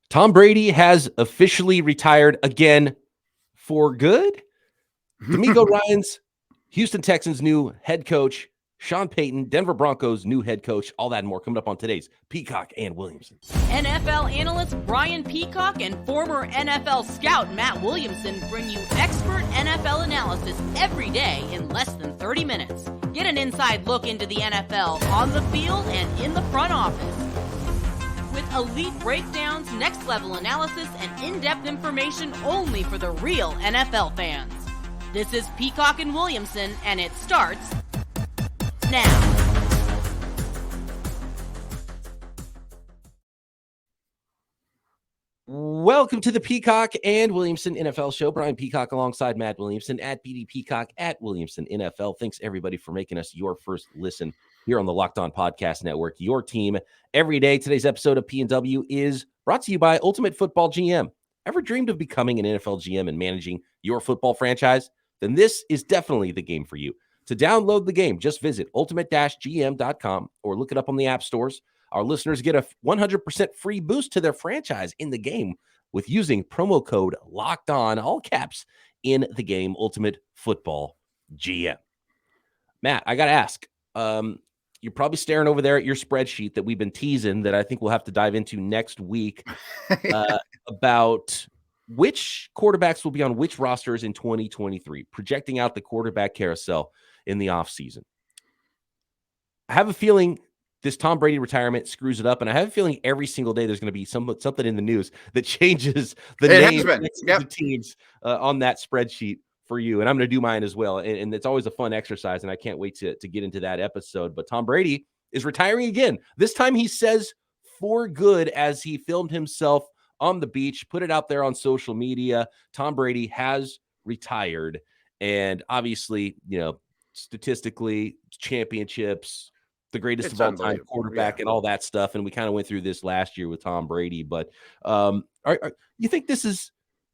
Tom Brady has officially retired again for good. DeMeco Ryans, Houston Texans' new head coach, Sean Payton, Denver Broncos' new head coach, all that and more coming up on today's Peacock and Williamson. NFL analyst Brian Peacock and former NFL scout Matt Williamson bring you expert NFL analysis every day in less than 30 minutes. Get an inside look into the NFL on the field and in the front office. With elite breakdowns, next-level analysis, and in-depth information only for the real NFL fans. This is Peacock and Williamson, and it starts now. Welcome to the Peacock and Williamson NFL Show. Brian Peacock alongside Matt Williamson at BD Peacock at Williamson NFL. Thanks, everybody, for making us your first listen here on the Locked On Podcast Network, your team every day. Today's episode of P&W is brought to you by Ultimate Football GM. Ever dreamed of becoming an NFL GM and managing your football franchise? Then this is definitely the game for you. To download the game, just visit ultimate-gm.com or look it up on the app stores. Our listeners get a 100% free boost to their franchise in the game with using promo code Locked On, all caps, in the game, Ultimate Football GM. Matt, I got to ask, you're probably staring over there at your spreadsheet that we've been teasing that I think we'll have to dive into next week about which quarterbacks will be on which rosters in 2023, projecting out the quarterback carousel in the offseason. I have a feeling this Tom Brady retirement screws it up, and I have a feeling every single day there's going to be something in the news that changes the names of the teams on that spreadsheet for you, and I'm going to do mine as well, and it's always a fun exercise, and I can't wait to get into that episode. But Tom Brady is retiring again. This time he says for good, as he filmed himself on the beach, put it out there on social media. Tom Brady has retired, and obviously, you know, statistically, championships, the greatest of all time quarterback, and all that stuff. And we kind of went through this last year with Tom Brady. But you think this is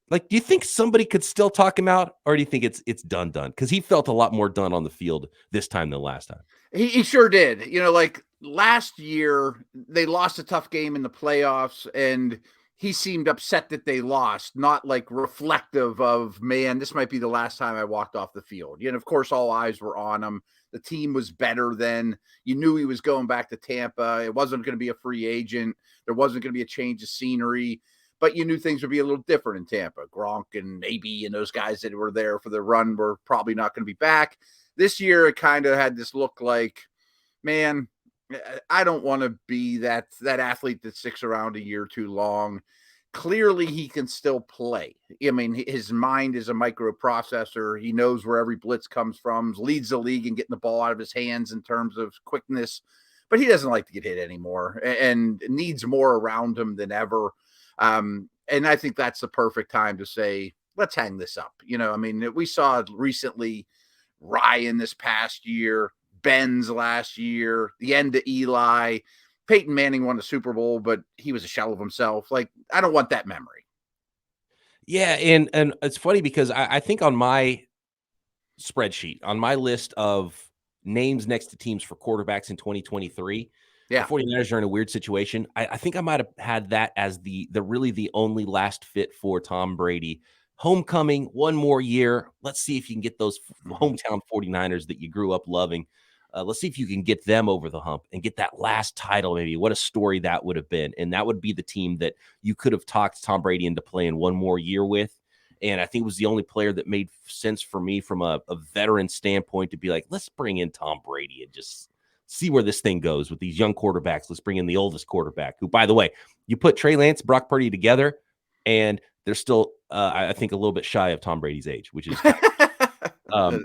like, do you think somebody could still talk him out, or do you think it's done? Because he felt a lot more done on the field this time than last time. He sure did. You know, like last year, they lost a tough game in the playoffs, and he seemed upset that they lost, not like reflective of, man, this might be the last time I walked off the field. You know, of course, all eyes were on him. The team was better then. You knew he was going back to Tampa. It wasn't going to be a free agent. There wasn't going to be a change of scenery, but you knew things would be a little different in Tampa. Gronk and AB and those guys that were there for the run were probably not going to be back. This year, it kind of had this look like, man, I don't want to be that athlete that sticks around a year too long. Clearly, he can still play. I mean, his mind is a microprocessor. He knows where every blitz comes from, leads the league in getting the ball out of his hands in terms of quickness. But he doesn't like to get hit anymore and needs more around him than ever. And I think that's the perfect time to say, let's hang this up. You know, I mean, we saw recently Ryan this past year, Benz last year, the end of Eli. Peyton Manning won the Super Bowl, but he was a shell of himself. Like, I don't want that memory. Yeah, and it's funny because I think on my spreadsheet, on my list of names next to teams for quarterbacks in 2023, the 49ers are in a weird situation. I think I might have had that as the really the only last fit for Tom Brady. Homecoming, one more year. Let's see if you can get those hometown 49ers that you grew up loving. Let's see if you can get them over the hump and get that last title, maybe. What a story that would have been. And that would be the team that you could have talked Tom Brady into playing one more year with. And I think it was the only player that made sense for me from a veteran standpoint to be like, let's bring in Tom Brady and just see where this thing goes with these young quarterbacks. Let's bring in the oldest quarterback, who, by the way, you put Trey Lance, Brock Purdy together, and they're still, I think, a little bit shy of Tom Brady's age, which is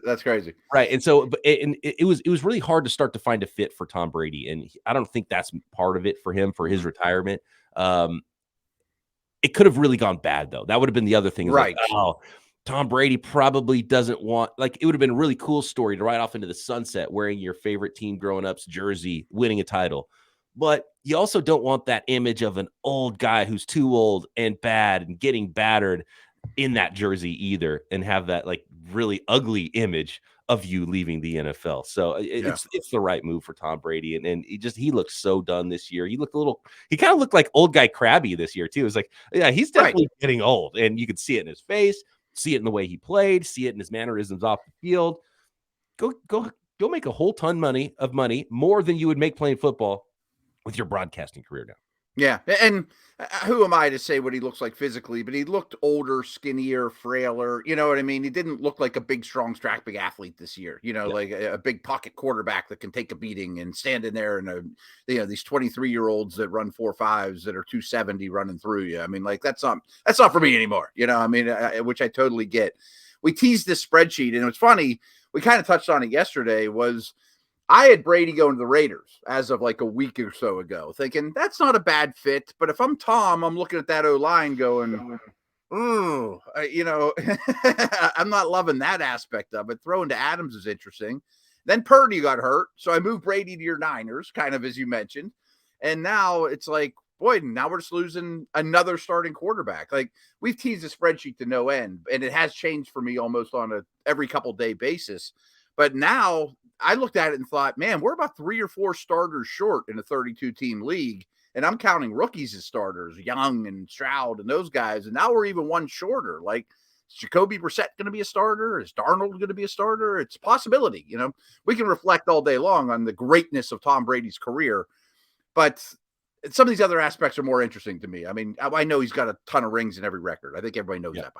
that's crazy, right? And so, it was really hard to start to find a fit for Tom Brady, and I don't think that's part of it for him for his retirement. It could have really gone bad though. That would have been the other thing, right? Like, oh, Tom Brady probably doesn't want. Like, it would have been a really cool story to ride off into the sunset wearing your favorite team growing up's jersey, winning a title. But you also don't want that image of an old guy who's too old and bad and getting battered in that jersey either, and have that like really ugly image of you leaving the NFL. So it's the right move for Tom Brady. And he looked so done this year. He kind of looked like old guy Krabby this year too. It's like, yeah, he's definitely getting old, and you could see it in his face, see it in the way he played, see it in his mannerisms off the field. Go make a whole ton of money, more than you would make playing football with your broadcasting career now. Yeah, and who am I to say what he looks like physically, but he looked older, skinnier, frailer, you know what I mean? He didn't look like a big, strong, big athlete this year, like a big pocket quarterback that can take a beating and stand in there and, these 23-year-olds that run 4.5s that are 270 running through you. I mean, like, that's not for me anymore, which I totally get. We teased this spreadsheet, and it was funny. We kind of touched on it yesterday. I had Brady going to the Raiders as of like a week or so ago, thinking that's not a bad fit. But if I'm Tom, I'm looking at that O-line going, ooh, I'm not loving that aspect of it. Throwing to Adams is interesting. Then Purdy got hurt, so I moved Brady to your Niners, kind of as you mentioned. And now it's like, boy, now we're just losing another starting quarterback. Like, we've teased the spreadsheet to no end, and it has changed for me almost on a every couple day basis. But now I looked at it and thought, man, we're about 3 or 4 starters short in a 32-team league. And I'm counting rookies as starters, Young and Stroud and those guys. And now we're even one shorter. Like, is Jacoby Brissett going to be a starter? Is Darnold going to be a starter? It's a possibility. We can reflect all day long on the greatness of Tom Brady's career. But some of these other aspects are more interesting to me. I mean, I know he's got a ton of rings in every record. I think everybody knows that.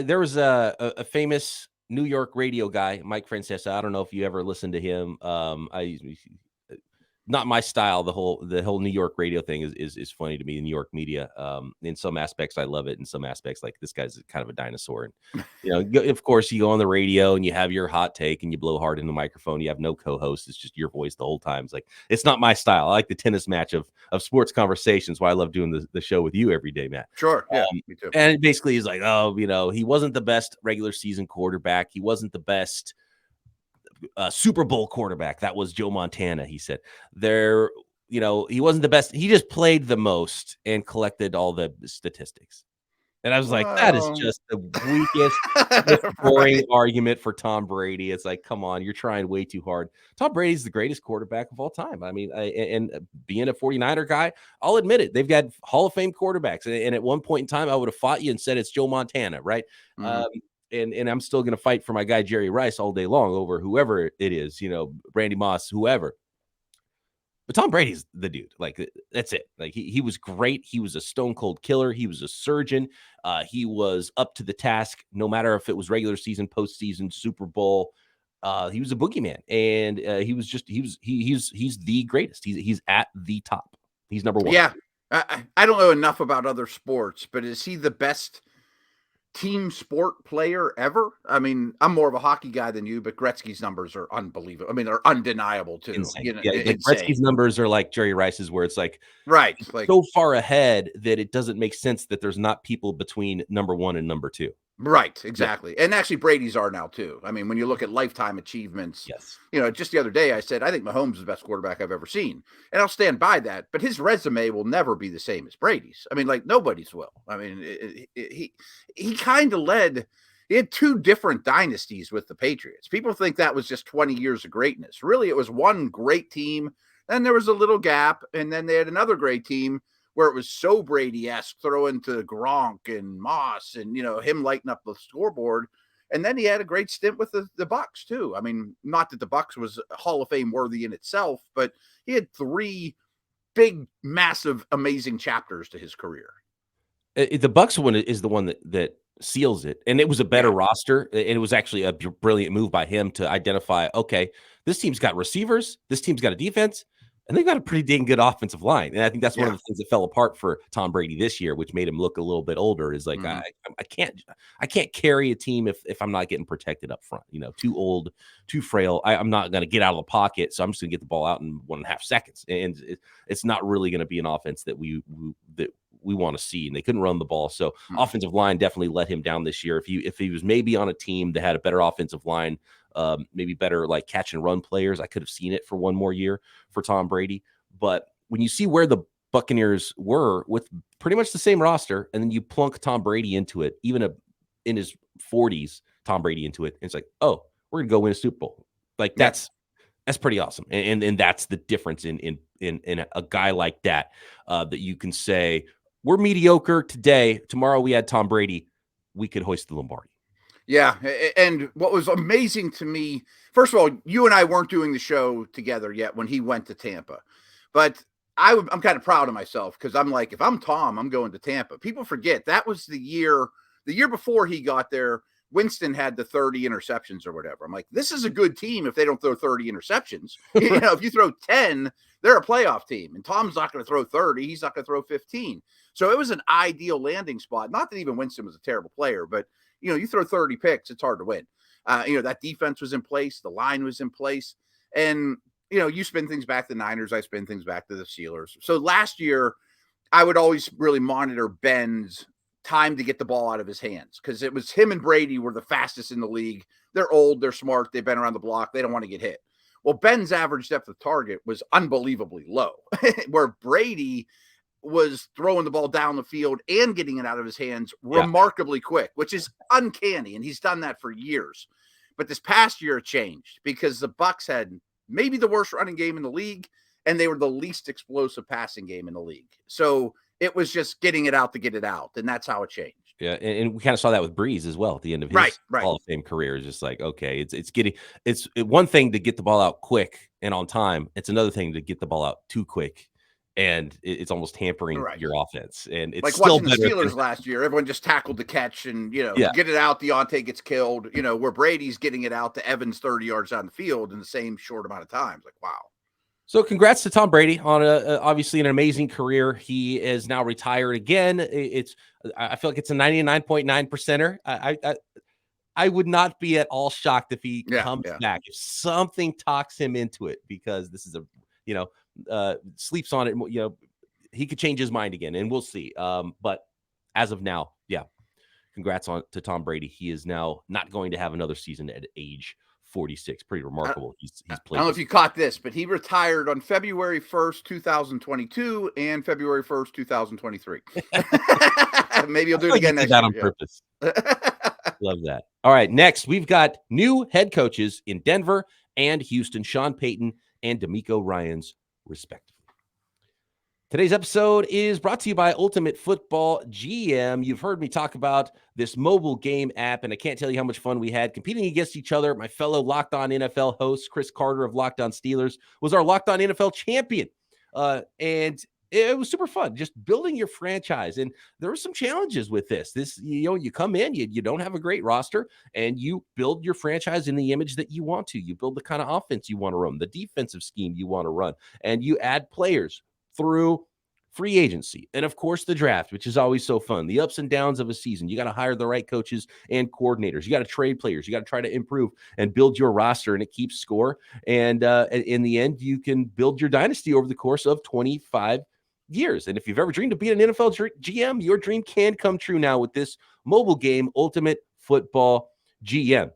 There was a famous New York radio guy, Mike Francesa. I don't know if you ever listened to him. Not my style. The whole New York radio thing is funny to me. New York media. In some aspects, I love it. In some aspects, like, this guy's kind of a dinosaur. And of course, you go on the radio and you have your hot take and you blow hard in the microphone. You have no co-host. It's just your voice the whole time. It's like, it's not my style. I like the tennis match of sports conversations. Why I love doing the show with you every day, Matt. Sure. Yeah, me too. And basically, he's like, he wasn't the best regular season quarterback. He wasn't the best Super Bowl quarterback. That was Joe Montana. He said he wasn't the best. He just played the most and collected all the statistics. And I was like, that is just the weakest, boring argument for Tom Brady. It's like, come on, you're trying way too hard. Tom Brady's the greatest quarterback of all time. I mean, and being a 49er guy, I'll admit it. They've got Hall of Fame quarterbacks. And at one point in time, I would have fought you and said it's Joe Montana, right? Mm-hmm. And I'm still going to fight for my guy, Jerry Rice, all day long over whoever it is, Randy Moss, whoever. But Tom Brady's the dude. Like, that's it. Like, he was great. He was a stone cold killer. He was a surgeon. He was up to the task, no matter if it was regular season, postseason, Super Bowl. He was a boogeyman, and he's the greatest. He's at the top. He's number one. Yeah. I don't know enough about other sports, but is he the best team sport player ever? I mean, I'm more of a hockey guy than you, but Gretzky's numbers are unbelievable. I mean, they're undeniable too. Insane. Gretzky's numbers are like Jerry Rice's, where it's like, right, like, so far ahead that it doesn't make sense that there's not people between number 1 and number 2. Right, exactly. Yeah. And actually Brady's are now too. I mean, when you look at lifetime achievements, yes. Just the other day I said, I think Mahomes is the best quarterback I've ever seen. And I'll stand by that, but his resume will never be the same as Brady's. I mean, like, nobody's will. I mean, he kind of he had 2 different dynasties with the Patriots. People think that was just 20 years of greatness. Really, it was one great team. Then there was a little gap, and then they had another great team where it was so Brady-esque, throwing to Gronk and Moss and, him lighting up the scoreboard. And then he had a great stint with the Bucks too. I mean, not that the Bucks was Hall of Fame worthy in itself, but he had 3 big, massive, amazing chapters to his career. The Bucks one is the one that seals it. And it was a better roster. And it was actually a brilliant move by him to identify, okay, this team's got receivers, this team's got a defense, and they've got a pretty dang good offensive line. And I think that's one of the things that fell apart for Tom Brady this year, which made him look a little bit older, is like, I can't carry a team if I'm not getting protected up front, too old, too frail. I'm not going to get out of the pocket. So I'm just going to get the ball out in 1.5 seconds. And it's not really going to be an offense that we want to see. And they couldn't run the ball. So offensive line definitely let him down this year. If he was maybe on a team that had a better offensive line, maybe better like catch and run players, I could have seen it for one more year for Tom Brady. But when you see where the Buccaneers were with pretty much the same roster, and then you plunk Tom Brady into it, even in his 40s, Tom Brady into it. And it's like, oh, we're gonna go win a Super Bowl. Like that's pretty awesome. And that's the difference in a guy like that, that you can say we're mediocre today. Tomorrow we had Tom Brady. We could hoist the Lombardi. Yeah. And what was amazing to me, first of all, you and I weren't doing the show together yet when he went to Tampa, but I'm kind of proud of myself because I'm like, if I'm Tom, I'm going to Tampa. People forget that was the year before he got there. Winston had the 30 interceptions or whatever. I'm like, this is a good team if they don't throw 30 interceptions. You know, if you throw 10, they're a playoff team. And Tom's not going to throw 30. He's not going to throw 15. So it was an ideal landing spot. Not that even Winston was a terrible player, but you know, you throw 30 picks, it's hard to win. You know, that defense was in place. The line was in place. And, you know, you spin things back to the Niners. I spin things back to the Steelers. So last year, I would always really monitor Ben's time to get the ball out of his hands because it was him and Brady were the fastest in the league. They're old. They're smart. They've been around the block. They don't want to get hit. Well, Ben's average depth of target was unbelievably low, where Brady was throwing the ball down the field and getting it out of his hands remarkably quick, which is uncanny. And he's done that for years. But this past year it changed because the Bucs had maybe the worst running game in the league, and they were the least explosive passing game in the league. So it was just getting it out to get it out. And that's how it changed. Yeah. And we kind of saw that with Breeze as well at the end of his Hall of Fame career. It's just like, okay, it's one thing to get the ball out quick and on time. It's another thing to get the ball out too quick. And it's almost hampering your offense. And it's like still watching the Steelers last year. Everyone just tackled the catch and, you know, get it out. Deontay gets killed, you know, where Brady's getting it out to Evans 30 yards down the field in the same short amount of time. Like, wow. So congrats to Tom Brady on obviously an amazing career. He is now retired again. I feel like it's a 99.9%er. I would not be at all shocked if he comes back, if something talks him into it, because this is a, you know, sleeps on it. You know, he could change his mind again, and we'll see. But as of now, congrats to Tom Brady. He is now not going to have another season at age 46. Pretty remarkable. He's played. I don't know if you caught this, but he retired on February 1st, 2022 and February 1st, 2023. Maybe he'll do it again next year. On purpose. Love that. All right. Next, we've got new head coaches in Denver and Houston, Sean Payton and DeMeco Ryans, respectively. Today's episode is brought to you by Ultimate Football GM. You've heard me talk about this mobile game app, and I can't tell you how much fun we had competing against each other. My fellow Locked On NFL host, Chris Carter of Locked On Steelers, was our Locked On NFL champion. And it was super fun, just building your franchise. And there were some challenges with this. You know, you come in, you don't have a great roster, and you build your franchise in the image that you want to. You build the kind of offense you want to run, the defensive scheme you want to run, and you add players through free agency. And of course, the draft, which is always so fun, the ups and downs of a season. You got to hire the right coaches and coordinators. You got to trade players. You got to try to improve and build your roster, and it keeps score. And in the end, you can build your dynasty over the course of 25 years. And if you've ever dreamed of being an NFL GM, your dream can come true now with this mobile game, Ultimate Football GM.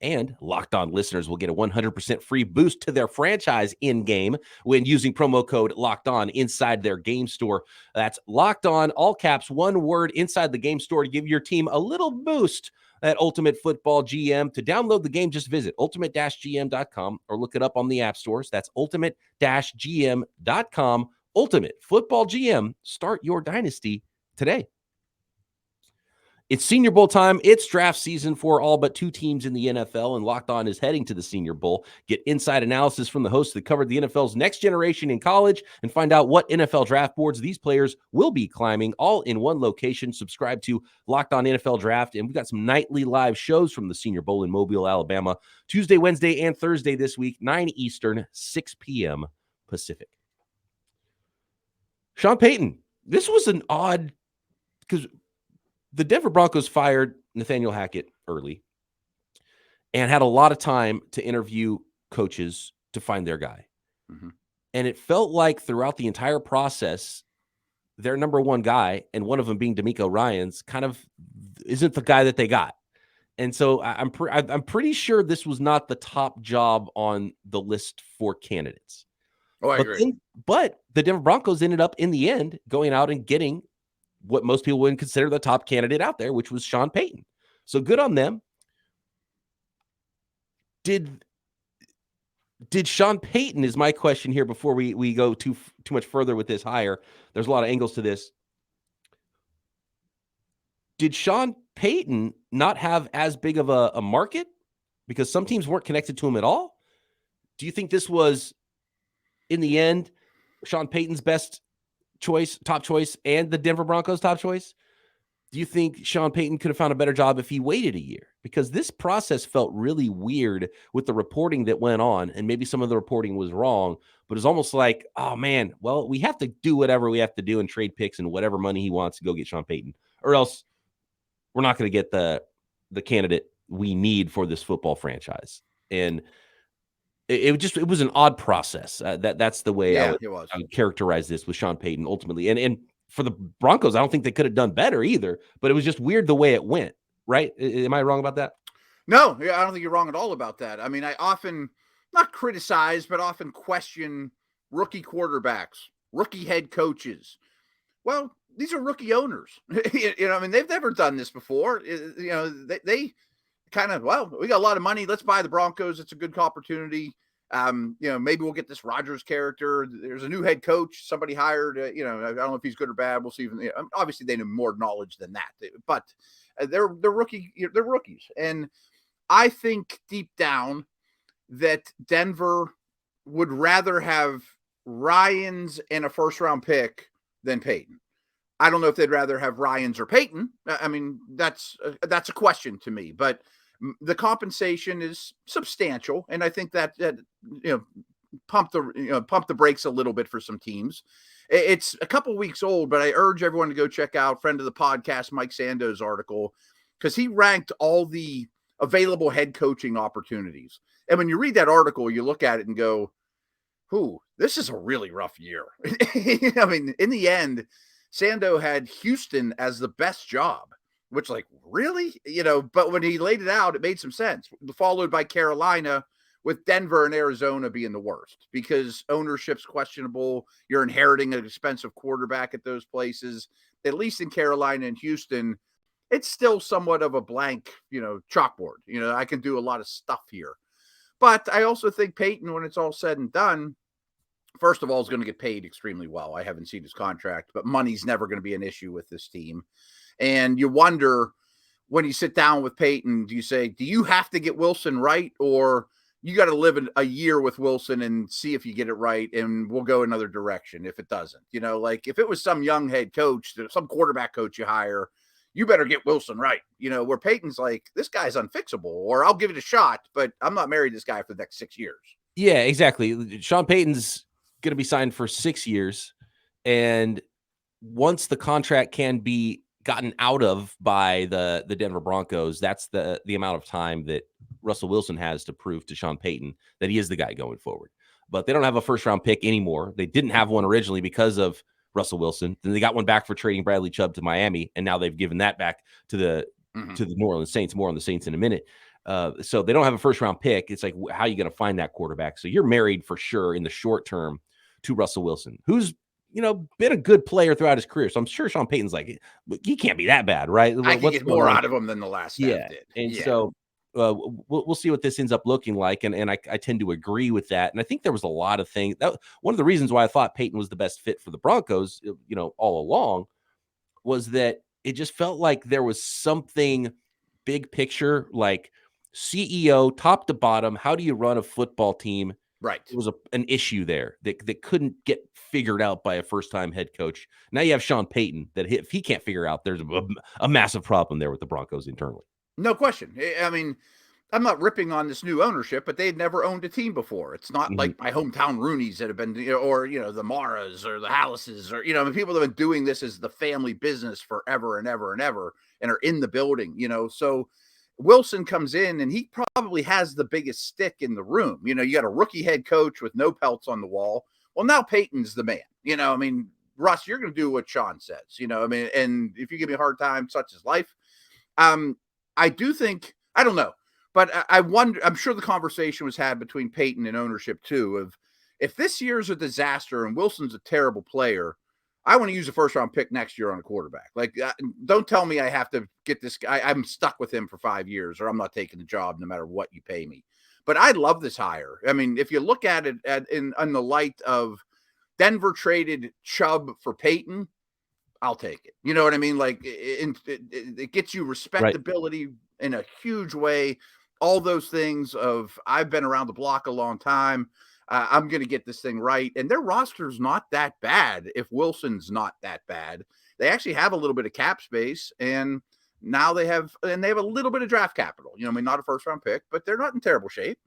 And Locked On listeners will get a 100% free boost to their franchise in-game when using promo code Locked On inside their game store. That's Locked On, all caps, one word, inside the game store to give your team a little boost at Ultimate Football GM. To download the game, just visit ultimate-gm.com or look it up on the app stores. That's ultimate-gm.com. Ultimate Football GM. Start your dynasty today. It's Senior Bowl time. It's draft season for all but two teams in the NFL, and Locked On is heading to the Senior Bowl. Get inside analysis from the hosts that covered the NFL's next generation in college and find out what NFL draft boards these players will be climbing, all in one location. Subscribe to Locked On NFL Draft, and we've got some nightly live shows from the Senior Bowl in Mobile, Alabama, Tuesday, Wednesday, and Thursday this week, 9 Eastern, 6 p.m. Pacific. Sean Payton, this was an odd, because the Denver Broncos fired Nathaniel Hackett early and had a lot of time to interview coaches to find their guy. Mm-hmm. And it felt like throughout the entire process, their number one guy, and one of them being DeMeco Ryans, kind of isn't the guy that they got. And so I'm pretty sure this was not the top job on the list for candidates. Oh, I agree. But the Denver Broncos ended up in the end going out and getting what most people wouldn't consider the top candidate out there, which was Sean Payton. So good on them. did Sean Payton, is my question here before we go too much further with this hire. There's a lot of angles to this. Did Sean Payton not have as big of a market because some teams weren't connected to him at all? Do you think this was, in the end, Sean Payton's best choice, top choice, and the Denver Broncos' top choice? Do you think Sean Payton could have found a better job if he waited a year? Because this process felt really weird with the reporting that went on, and maybe some of the reporting was wrong, but it's almost like, oh, man, well, we have to do whatever we have to do and trade picks and whatever money he wants to go get Sean Payton, or else we're not going to get the candidate we need for this football franchise. And it was an odd process. That's the way I would characterize this with Sean Payton ultimately. And for the Broncos, I don't think they could have done better either, but it was just weird the way it went, right? Am I wrong about that? No, I don't think you're wrong at all about that. I mean, I often not criticize, but often question rookie quarterbacks, rookie head coaches. Well, these are rookie owners. I mean, they've never done this before. They kind of, well, we got a lot of money. Let's buy the Broncos. It's a good opportunity. Maybe we'll get this Rodgers character. There's a new head coach, somebody hired, I don't know if he's good or bad. We'll see. Obviously they know more knowledge than that, but they're rookies. And I think deep down that Denver would rather have Ryans and a first round pick than Payton. I don't know if they'd rather have Ryans or Payton. I mean, that's a question to me, but the compensation is substantial, and I think that pump the brakes a little bit for some teams. It's a couple weeks old, but I urge everyone to go check out friend of the podcast Mike Sando's article, because he ranked all the available head coaching opportunities. And when you read that article, you look at it and go, this is a really rough year. I mean, in the end, Sando had Houston as the best job, which, like, really? But when he laid it out, it made some sense. Followed by Carolina, with Denver and Arizona being the worst because ownership's questionable. You're inheriting an expensive quarterback at those places. At least in Carolina and Houston, it's still somewhat of a blank, chalkboard. I can do a lot of stuff here. But I also think Payton, when it's all said and done, first of all, is going to get paid extremely well. I haven't seen his contract, but money's never going to be an issue with this team. And you wonder, when you sit down with Payton, do you say, do you have to get Wilson right, or you got to live a year with Wilson and see if you get it right, and we'll go another direction if it doesn't? Like if it was some young head coach, some quarterback coach you hire, you better get Wilson right. Where Payton's like, this guy's unfixable, or I'll give it a shot, but I'm not married to this guy for the next 6 years. Yeah, exactly. Sean Payton's going to be signed for 6 years, and once the contract can be gotten out of by the Denver Broncos, that's the amount of time that Russell Wilson has to prove to Sean Payton that he is the guy going forward. But they don't have a first round pick anymore. They didn't have one originally because of Russell Wilson. Then they got one back for trading Bradley Chubb to Miami, and now they've given that back to the New Orleans Saints. More on the Saints in a minute. So they don't have a first round pick. It's like, how are you going to find that quarterback? So you're married for sure in the short term to Russell Wilson, who's been a good player throughout his career. So I'm sure Sean Payton's like, he can't be that bad, right? I can get more out of him than the last staff did. And so we'll see what this ends up looking like. And I tend to agree with that. And I think there was a lot of things. One of the reasons why I thought Payton was the best fit for the Broncos, all along, was that it just felt like there was something big picture, like CEO, top to bottom. How do you run a football team? Right. It was an issue there that couldn't get figured out by a first-time head coach. Now you have Sean Payton that if he can't figure out, there's a massive problem there with the Broncos internally. No question. I mean, I'm not ripping on this new ownership, but they'd never owned a team before. It's not like my hometown Roonies that have been, or, the Maras or the Hallises, or, people that have been doing this as the family business forever and ever and ever and are in the building, So Wilson comes in and he probably has the biggest stick in the room. You got a rookie head coach with no pelts on the wall. Well, now Payton's the man. Russ, you're going to do what Sean says, and if you give me a hard time, such is life. I do think, I don't know, but I wonder, I'm sure the conversation was had between Payton and ownership too, of if this year's a disaster and Wilson's a terrible player, I want to use a first round pick next year on a quarterback. Like, don't tell me I have to get this guy. I'm stuck with him for 5 years, or I'm not taking the job no matter what you pay me. But I love this hire. I mean, if you look at it in the light of Denver traded Chubb for Payton, I'll take it. You know what I mean? Like it gets you respectability in a huge way. All those things of I've been around the block a long time. I'm going to get this thing right. And their roster's not that bad. If Wilson's not that bad, they actually have a little bit of cap space, and now they have a little bit of draft capital. You know, I mean, not a first round pick, but they're not in terrible shape.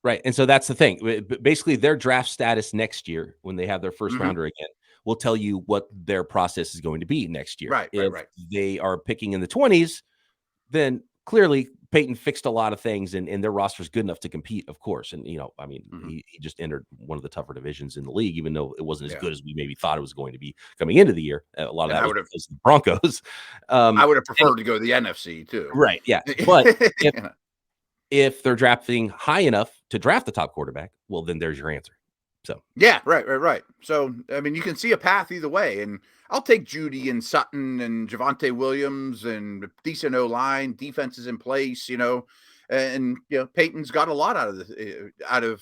Right. And so that's the thing. Basically, their draft status next year, when they have their first rounder again, will tell you what their process is going to be next year. Right. If they are picking in the 20s, then clearly Payton fixed a lot of things, and their roster is good enough to compete, of course. And, you know, I mean, he just entered one of the tougher divisions in the league, even though it wasn't as good as we maybe thought it was going to be coming into the year. A lot of that was the Broncos. I would have preferred to go to the NFC too. Right. Yeah. But if they're drafting high enough to draft the top quarterback, well, then there's your answer. So yeah, right. So I mean, you can see a path either way, and I'll take Judy and Sutton and Javonte Williams and decent O-line, defenses in place, you know, and you know Peyton's got a lot out of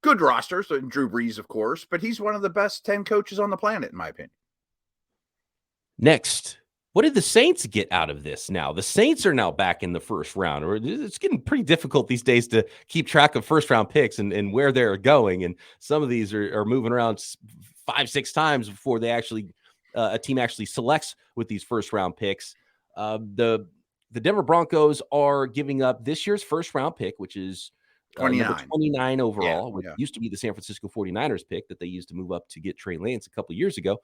good rosters. So Drew Brees, of course, but he's one of the best 10 coaches on the planet, in my opinion. Next. What did the Saints get out of this now? The Saints are now back in the first round, or it's getting pretty difficult these days to keep track of first-round picks and where they're going. And some of these are moving around 5-6 times before they actually a team actually selects with these first-round picks. The Denver Broncos are giving up this year's first-round pick, which is 29 overall, which used to be the San Francisco 49ers pick that they used to move up to get Trey Lance a couple of years ago.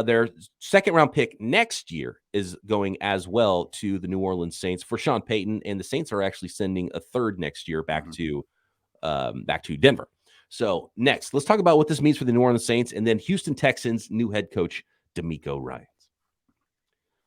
Their second-round pick next year is going as well to the New Orleans Saints for Sean Payton, and the Saints are actually sending a third next year back to Denver. So next, let's talk about what this means for the New Orleans Saints and then Houston Texans new head coach DeMeco Ryans.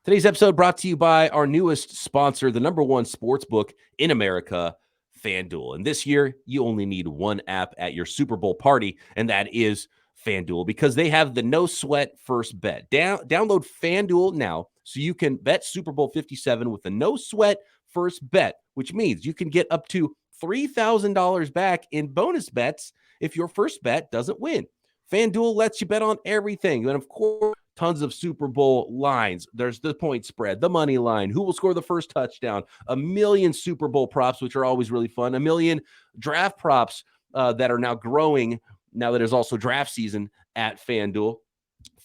Today's episode brought to you by our newest sponsor, the number one sports book in America, FanDuel. And this year, you only need one app at your Super Bowl party, and that is FanDuel, because they have the no sweat first bet. Download FanDuel now so you can bet Super Bowl 57 with a no sweat first bet, which means you can get up to $3,000 back in bonus bets if your first bet doesn't win. FanDuel lets you bet on everything. And of course, tons of Super Bowl lines. There's the point spread, the money line, who will score the first touchdown, a million Super Bowl props, which are always really fun, a million draft props that are now growing now that there's also draft season at FanDuel.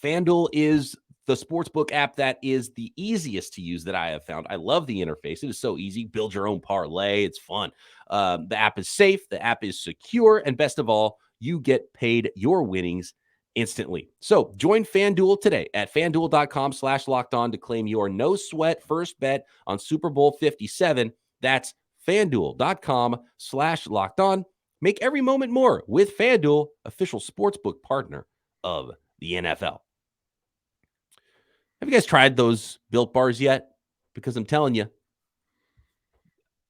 FanDuel is the sportsbook app that is the easiest to use that I have found. I love the interface. It is so easy. Build your own parlay. It's fun. The app is safe. The app is secure. And best of all, you get paid your winnings instantly. So join FanDuel today at FanDuel.com/lockedon to claim your no sweat first bet on Super Bowl 57. That's FanDuel.com/lockedon. Make every moment more with FanDuel, official sportsbook partner of the NFL. Have you guys tried those Built Bars yet? Because I'm telling you,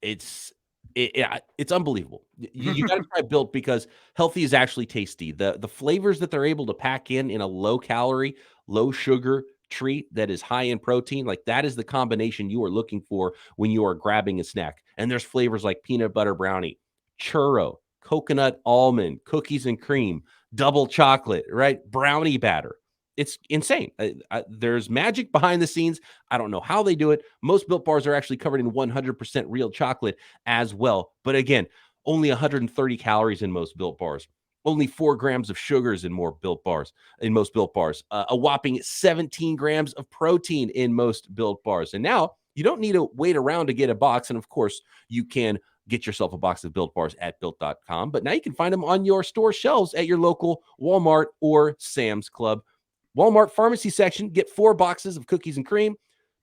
it's unbelievable. You got to try Built because healthy is actually tasty. The flavors that they're able to pack in a low calorie, low sugar treat that is high in protein, like that is the combination you are looking for when you are grabbing a snack. And there's flavors like peanut butter brownie, churro, coconut almond, cookies and cream, double chocolate, right? Brownie batter. It's insane. There's magic behind the scenes. I don't know how they do it. Most Built Bars are actually covered in 100% real chocolate as well. But again, only 130 calories in most Built Bars. Only 4 grams of sugars in most Built Bars. A whopping 17 grams of protein in most Built Bars. And now you don't need to wait around to get a box. And of course, you can get yourself a box of Built Bars at Built.com. But now you can find them on your store shelves at your local Walmart or Sam's Club. Walmart pharmacy section, get 4 boxes of cookies and cream,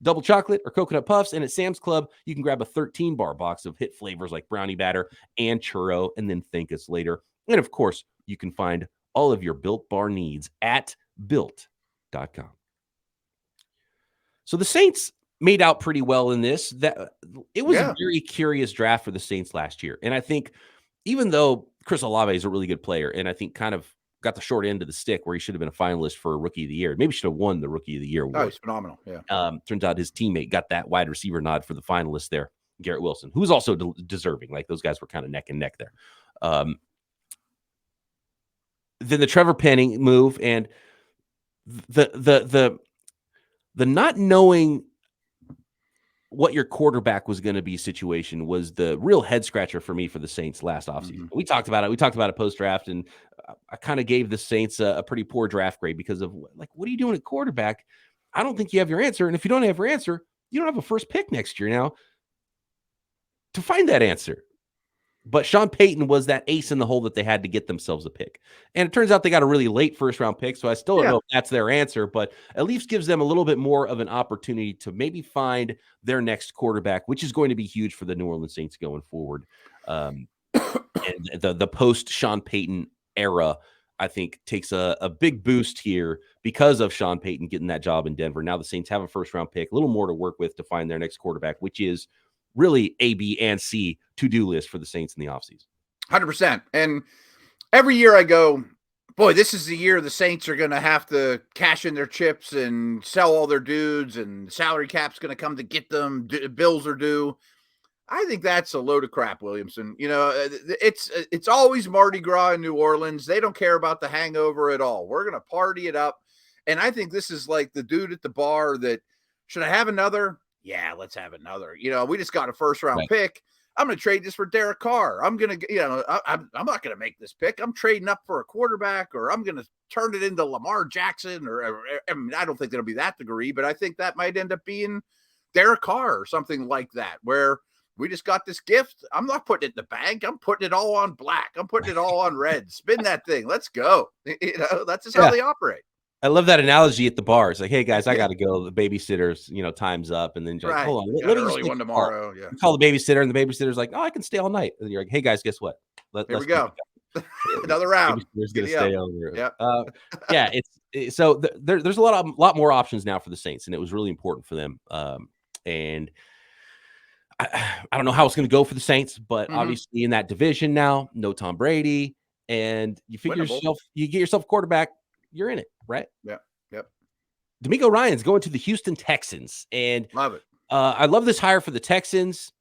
double chocolate or coconut puffs. And at Sam's Club, you can grab a 13-bar box of hit flavors like brownie batter and churro, and then thank us later. And of course, you can find all of your Built Bar needs at Built.com. So the Saints made out pretty well in this. That it was a very curious draft for the Saints last year. And I think even though Chris Olave is a really good player, and I think kind of got the short end of the stick where he should have been a finalist for Rookie of the Year, maybe should have won the Rookie of the Year award. Oh, he's phenomenal. Yeah. Turns out his teammate got that wide receiver nod for the finalists there. Garrett Wilson, who's also deserving. Like those guys were kind of neck and neck there. Then the Trevor Penning move and the not knowing what your quarterback was going to be situation was the real head scratcher for me for the Saints last offseason. We talked about it. We talked about it post draft, and I kind of gave the Saints a pretty poor draft grade because of like, what are you doing at quarterback? I don't think you have your answer. And if you don't have your answer, you don't have a first pick next year now to find that answer. But Sean Payton was that ace in the hole that they had to get themselves a pick. And it turns out they got a really late first-round pick, so I still don't know if that's their answer, but at least gives them a little bit more of an opportunity to maybe find their next quarterback, which is going to be huge for the New Orleans Saints going forward. And the post-Sean Payton era, I think, takes a big boost here because of Sean Payton getting that job in Denver. Now the Saints have a first-round pick, a little more to work with to find their next quarterback, which is really A, B, and C to-do list for the Saints in the offseason. 100%. And every year I go, boy, this is the year the Saints are going to have to cash in their chips and sell all their dudes, and salary cap's going to come to get them. Bills are due. I think that's a load of crap, Williamson. You know, it's always Mardi Gras in New Orleans. They don't care about the hangover at all. We're going to party it up. And I think this is like the dude at the bar that, should I have another? Yeah, let's have another. You know, we just got a first-round pick. I'm going to trade this for Derek Carr. I'm going to, you know, I'm not going to make this pick. I'm trading up for a quarterback, or I'm going to turn it into Lamar Jackson, or I mean, I don't think it'll be that degree, but I think that might end up being Derek Carr or something like that, where we just got this gift. I'm not putting it in the bank. I'm putting it all on black. I'm putting it all on red. Spin that thing. Let's go. You know, that's just how they operate. I love that analogy at the bar. It's like, hey guys, I got to go. The babysitter's, you know, time's up, and then just like, hold on, let me early one tomorrow. Yeah, you call the babysitter, and the babysitter's like, oh, I can stay all night. And you're like, hey guys, guess what? Here we go. Another round. Babysitter's gonna stay over. Yeah. So there's a lot more options now for the Saints, and it was really important for them. And I don't know how it's going to go for the Saints, but obviously in that division now, no Tom Brady, and you get yourself a quarterback. You're in it, right? Yeah. Yep. DeMeco Ryans going to the Houston Texans. And love it. I love this hire for the Texans.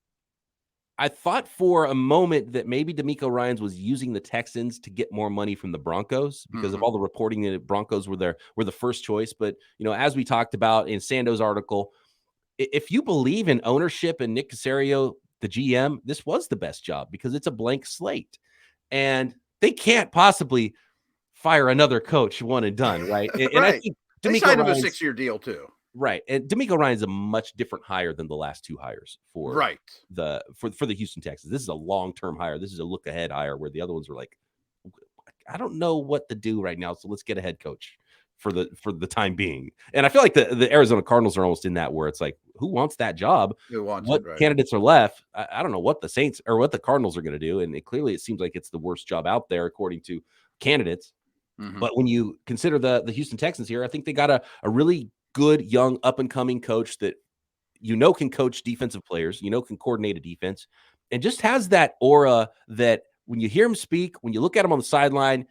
I thought for a moment that maybe DeMeco Ryans was using the Texans to get more money from the Broncos because of all the reporting that Broncos were the first choice. But, you know, as we talked about in Sando's article, if you believe in ownership and Nick Caserio, the GM, this was the best job because it's a blank slate. And they can't possibly fire another coach, one and done, right? And right. I think they signed him a 6-year deal too. Right. And DeMeco Ryans is a much different hire than the last two hires for the Houston Texans. This is a long-term hire. This is a look-ahead hire where the other ones were like, I don't know what to do right now, so let's get a head coach for the time being. And I feel like the Arizona Cardinals are almost in that where it's like, who wants that job? What candidates are left? I don't know what the Saints or what the Cardinals are going to do. And clearly it seems like it's the worst job out there according to candidates. But when you consider the Houston Texans here, I think they got a really good, young, up-and-coming coach that can coach defensive players, can coordinate a defense, and just has that aura that when you hear him speak, when you look at him on the sideline,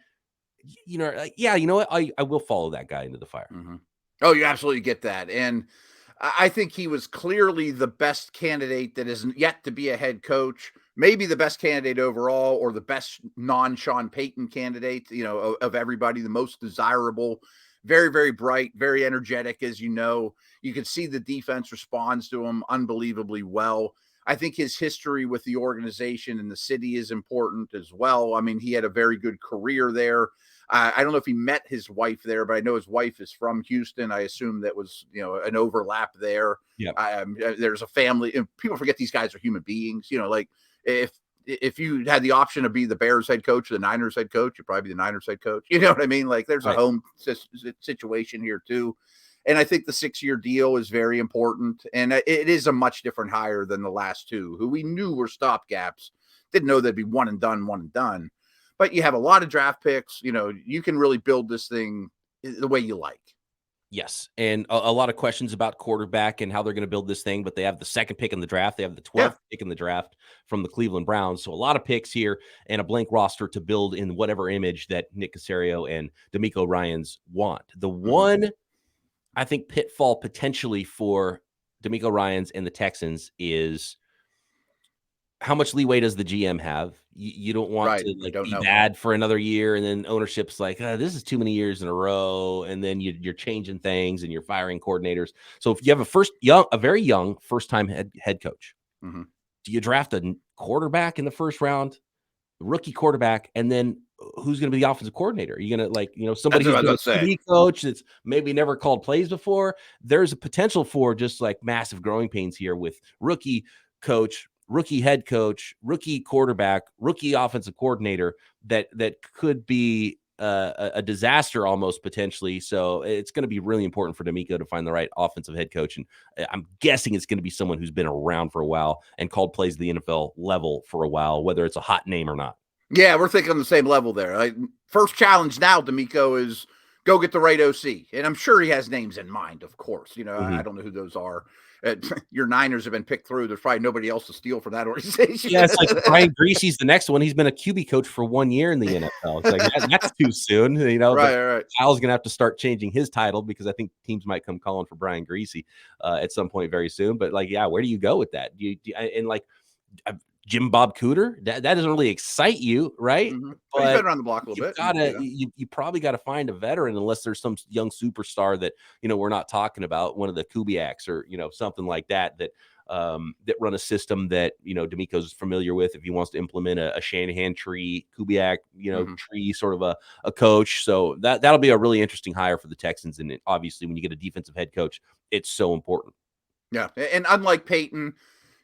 like, yeah, you know what? I will follow that guy into the fire. Oh, you absolutely get that. And I think he was clearly the best candidate that isn't yet to be a head coach. Maybe the best candidate overall, or the best non-Sean Payton candidate, of everybody, the most desirable, very, very bright, very energetic, as you know. You can see the defense responds to him unbelievably well. I think his history with the organization and the city is important as well. I mean, he had a very good career there. I don't know if he met his wife there, but I know his wife is from Houston. I assume that was, an overlap there. Yeah. There's a family. And people forget these guys are human beings. Like if you had the option to be the Bears head coach or the Niners head coach, you'd probably be the Niners head coach. You know what I mean? Like there's a home situation here too. And I think the 6-year deal is very important. And it is a much different hire than the last two, who we knew were stopgaps. Didn't know they'd be one and done. But you have a lot of draft picks. You can really build this thing the way you like. Yes. And a lot of questions about quarterback and how they're going to build this thing. But they have the second pick in the draft. They have the 12th pick in the draft from the Cleveland Browns. So a lot of picks here and a blank roster to build in whatever image that Nick Caserio and DeMeco Ryans want. The one, I think, pitfall potentially for DeMeco Ryans and the Texans is how much leeway does the GM have? You don't want Right. to I don't be know. bad for another year, and then ownership's like, this is too many years in a row, and then you're changing things and you're firing coordinators. So if you have a very young first-time head coach, Mm-hmm. do you draft a quarterback in the first round, rookie quarterback, and then who's going to be the offensive coordinator? Are you going to somebody That's who's what I was been a gonna say. QB coach that's maybe never called plays before? There's a potential for just like massive growing pains here with rookie coach, rookie head coach, rookie quarterback, rookie offensive coordinator that could be a disaster almost potentially. So it's going to be really important for DeMeco to find the right offensive head coach. And I'm guessing it's going to be someone who's been around for a while and called plays at the NFL level for a while, whether it's a hot name or not. Yeah, we're thinking on the same level there. First challenge now, DeMeco, is go get the right OC. And I'm sure he has names in mind, of course. I don't know who those are. Your Niners have been picked through. There's probably nobody else to steal from that organization. Yeah, it's like Brian Greasy's the next one. He's been a QB coach for 1 year in the NFL. It's like that's too soon, Right. Kyle's gonna have to start changing his title because I think teams might come calling for Brian Greasy at some point very soon. But where do you go with that? Jim Bob Cooter, that doesn't really excite you, right? Mm-hmm. But he's been around the block a little bit. You probably got to find a veteran unless there's some young superstar that we're not talking about, one of the Kubiaks or something like that that run a system that DeMeco's familiar with if he wants to implement a Shanahan tree, Kubiak tree, sort of a coach. So that'll be a really interesting hire for the Texans. And obviously, when you get a defensive head coach, it's so important. Yeah, and unlike Payton,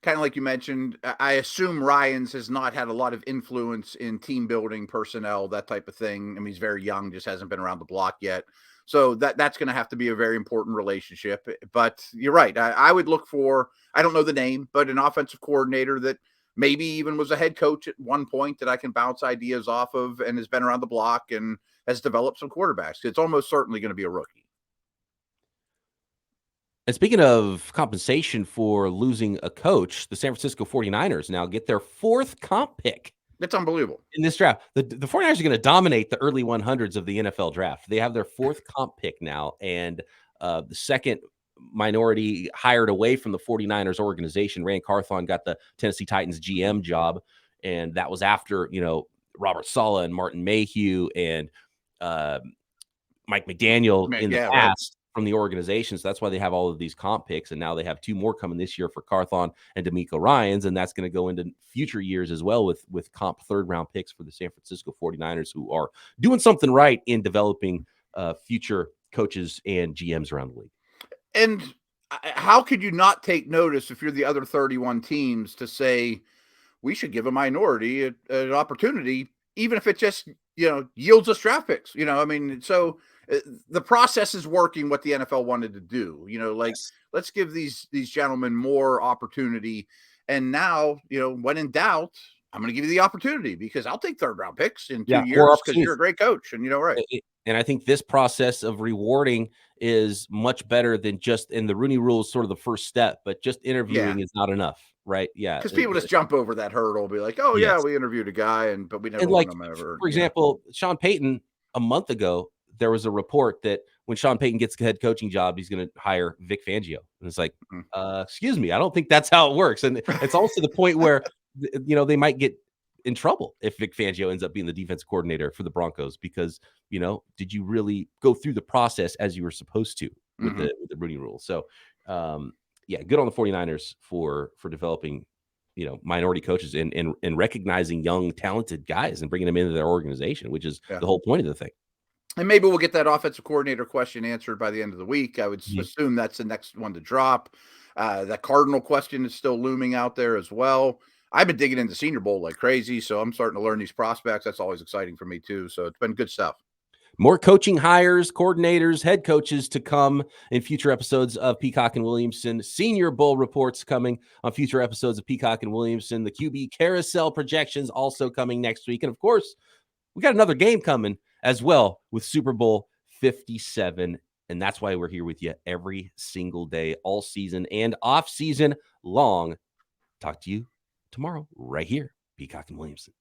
kind of like you mentioned, I assume Ryans has not had a lot of influence in team building, personnel, that type of thing. I mean, he's very young, just hasn't been around the block yet. So that's going to have to be a very important relationship. But you're right. I would look for, I don't know the name, but an offensive coordinator that maybe even was a head coach at one point that I can bounce ideas off of and has been around the block and has developed some quarterbacks. It's almost certainly going to be a rookie. And speaking of compensation for losing a coach, the San Francisco 49ers now get their 4th comp pick. It's unbelievable. In this draft. The 49ers are going to dominate the early 100s of the NFL draft. They have their 4th comp pick now, and the second minority hired away from the 49ers organization. Rand Carthon got the Tennessee Titans GM job, and that was after, Robert Saleh and Martin Mayhew and Mike McDaniel in the past. Right. From the organization. So that's why they have all of these comp picks. And now they have 2 more coming this year for Carthon and DeMeco Ryans. And that's going to go into future years as well with comp 3rd round picks for the San Francisco 49ers, who are doing something right in developing future coaches and GMs around the league. And how could you not take notice if you're the other 31 teams to say, we should give a minority an opportunity, even if it just, yields us draft picks, so the process is working what the NFL wanted to do, yes. Let's give these gentlemen more opportunity. And now, when in doubt, I'm going to give you the opportunity because I'll take 3rd round picks in 2 years because you're a great coach. And right. And I think this process of rewarding is much better than just, and the Rooney Rule is sort of the first step, but just interviewing is not enough. Right. Yeah. Because people just jump over that hurdle, be like, oh, yes. We interviewed a guy, but we never won him ever. For example, Sean Payton, a month ago, there was a report that when Sean Payton gets a head coaching job, he's going to hire Vic Fangio. And it's like, excuse me, I don't think that's how it works. And it's also the point where, they might get in trouble if Vic Fangio ends up being the defensive coordinator for the Broncos because, did you really go through the process as you were supposed to with the Rooney Rule? So, good on the 49ers for developing, minority coaches and recognizing young, talented guys and bringing them into their organization, which is the whole point of the thing. And maybe we'll get that offensive coordinator question answered by the end of the week. I would assume that's the next one to drop. That Cardinal question is still looming out there as well. I've been digging into Senior Bowl like crazy, so I'm starting to learn these prospects. That's always exciting for me too. So it's been good stuff. More coaching hires, coordinators, head coaches to come in future episodes of Peacock and Williamson. Senior Bowl reports coming on future episodes of Peacock and Williamson. The QB carousel projections also coming next week. And of course, we got another game coming as well with Super Bowl 57. And that's why we're here with you every single day, all season and off season long. Talk to you tomorrow right here, Peacock and Williamson.